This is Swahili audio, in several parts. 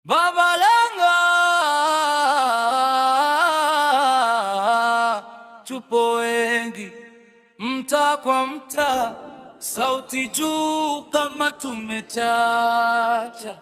Baba Langa, tupo wengi mtaa kwa mtaa, sauti juu kama tumechacha.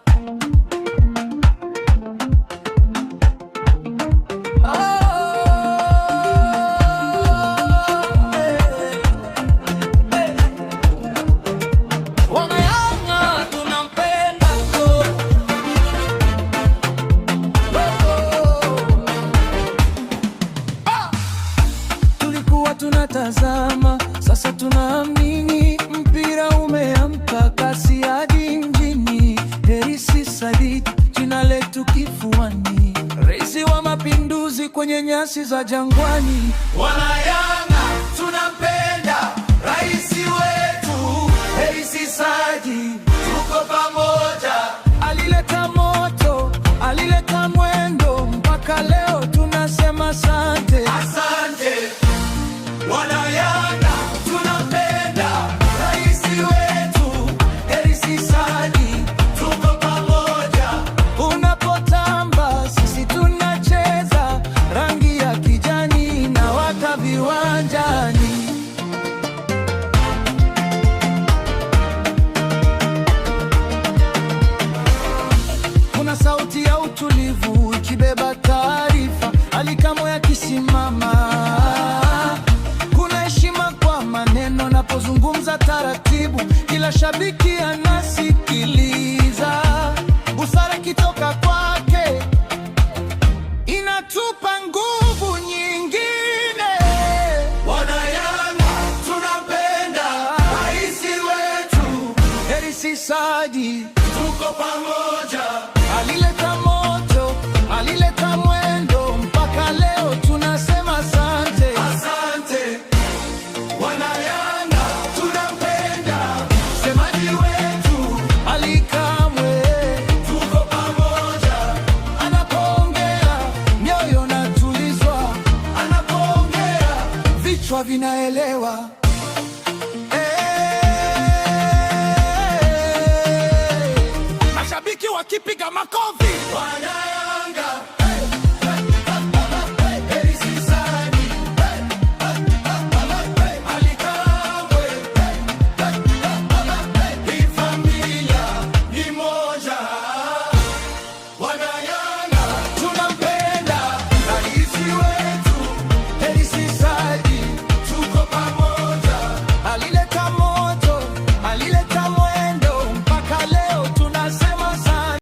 Tunatazama sasa, tunaamini mpira umeamka kasi hadi mjini. Hersi Said, jina letu kifuani, rais wa mapinduzi kwenye nyasi za Jangwani. Wanayanga tunampenda rais wetu Hersi Said, tuko pamoja. Alileta moto, alileta mwendo, mpaka leo tunasema asante. Wanayanga tunampenda rais wetu Hersi Said, tuko pamoja. Unapotamba sisi tunacheza, rangi ya kijani na waka viwanjani. Kuna sauti ya utulivu ikibeba taarifa, Ally Kamwe akisimama. Napozungumza taratibu, kila shabiki anasikiliza. Busara kitoka kwake inatupa nguvu nyingine. Wanayanga tunampenda rais wetu Hersi Said, tuko pamoja. Alileta moto, alileta mwendo, mpaka leo tunasema asante. Asante. Wanayanga vinaelewa. Mashabiki wakipiga makofi. Wanayanga